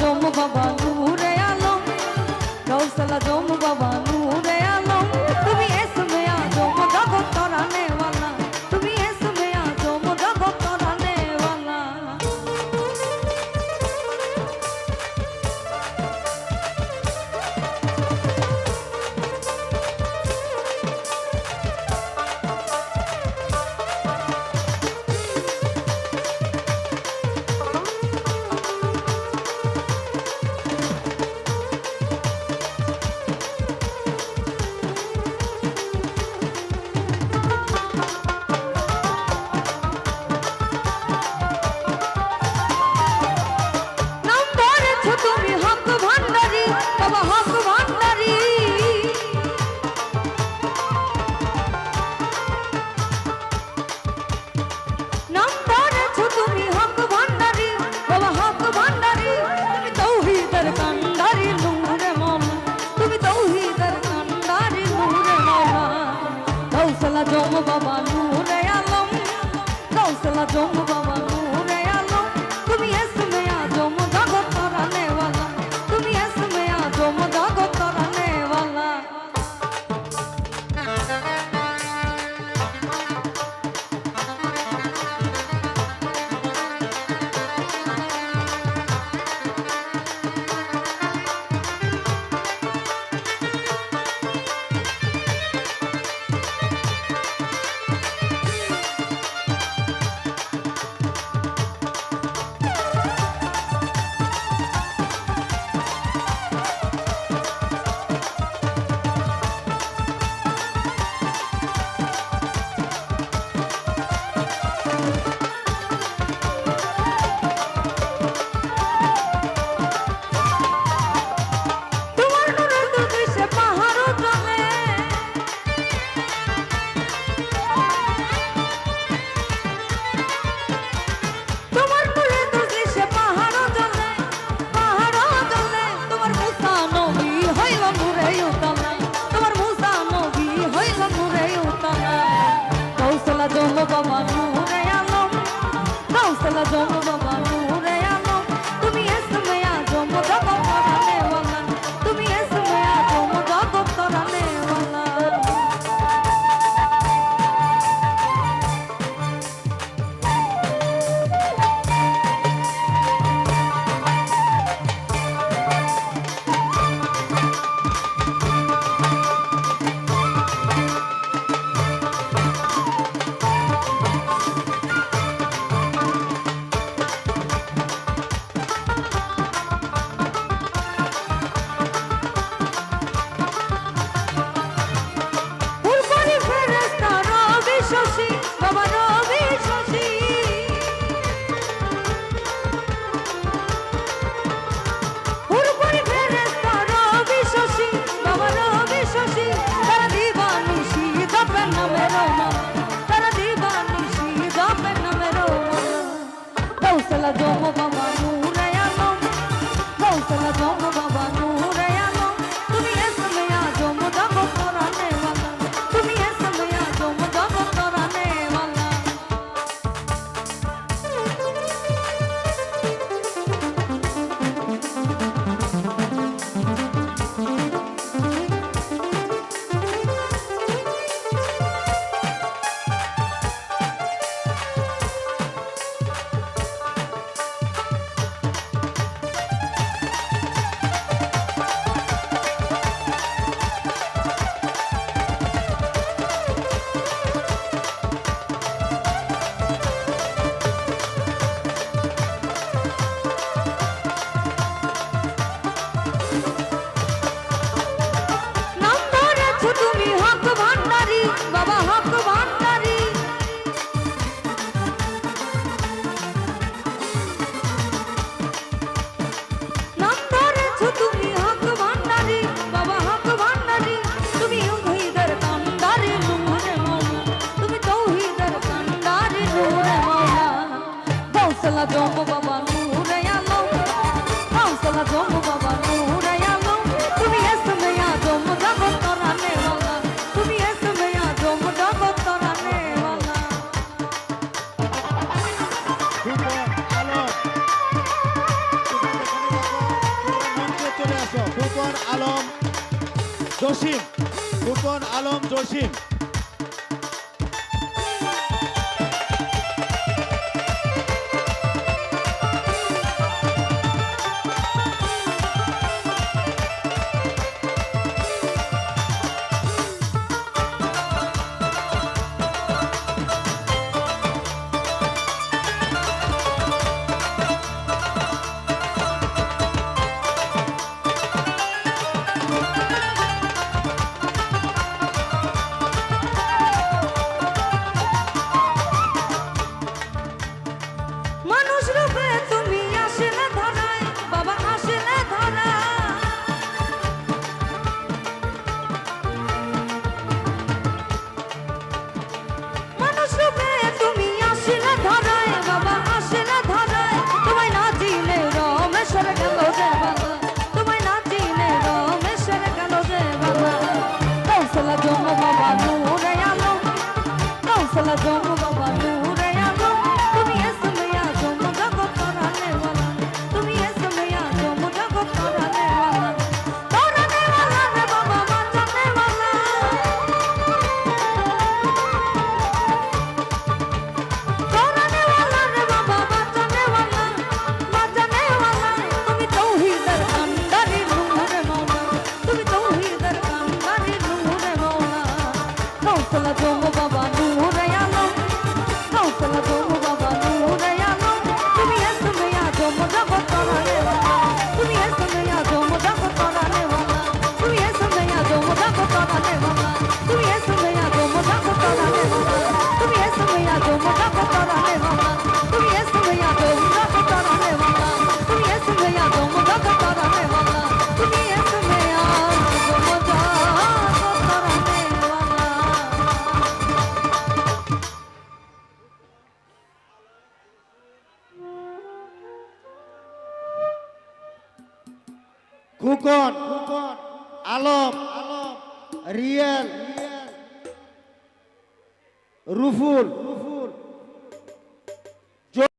আজম বাবা নূরে আলম, গৌসল আজম বাবা নূরে আলম, তুমি ইসমে আজম জগত তরানে ওয়ালা, তুমি ইসমে আজম জগত তরানে ওয়ালা। আজম বাবা নূরে আলম, গৌসল আজম বাবা নূরে আলম, তুমি ইসমে আজম জগত তরানে ওয়ালা, তুমি ইসমে আজম জগত তরানে ওয়ালা। আজম বাবা নূরে আলম, গৌসল আজম বাবা নূরে আলম, তুমি ইসমে আজম জগত তরানে ওয়ালা, তুমি ইসমে আজম জগত তরানে ওয়ালা। গৌসল আজম বাবা নূরে আলম, গৌসল আজম বাবা নূরে আলম, তুমি ইসমে আজম জগত তরানে ওয়ালা, তুমি ইসমে আজম জগত তরানে ওয়ালা। আজম বাবা নূরে আলম, গৌসল আজম বাবা নূরে আলম, তুমি ইসমে আজম জগত তরানে ওয়ালা, তুমি ইসমে আজম জগত তরানে ওয়ালা। Super, hello. আলম জসিম, খোকন আলম জসিম। মানুষ রূপে তুমি আসলে ধরায় বাবা আসলে ধরা মানুষ রূপে তুমি আসলে ধরায় বাবা আসলে ধরায় তোমায় না চিনে রমেশ্বর গেল যে বাবা তোমায় না চিনে রমেশ্বর গেল যে বাবা কৌশলা জম বাবা নূরে আলম কৌশলা জম বাবা নূরে আলম তুমি এসময়া জম জগৎ তরানে वाला তুমি এসময়া জম জগৎ তরানে वाला রে বাবা বাঁচানে वाला তরানে वाला রে বাবা বাঁচানে वाला তুমি তৌহিদের কান্ডারি নূরে মওলা তুমি তৌহিদের কান্ডারি নূরে মওলা কৌশলা জম বাবা নূরে আলম কৌশলা জম বাবা নূরে আলম তুমি এসময়া জম জগৎ তরানে वाला তুমি এসময়া জম জগৎ তরানে वाला তুমি এসময়া জম জগৎ তরানে वाला তুমি এসময়া জম জগৎ তরানে वाला তুমি এসময়া জম জগৎ তরানে वाला তুমি এসময়া জম জগৎ তরানে वाला তুমি এসময়া জম জগৎ তরানে वाला তুমি এসময়া জম জগৎ তরানে वाला খোকন আলম রিয়েল রুফুল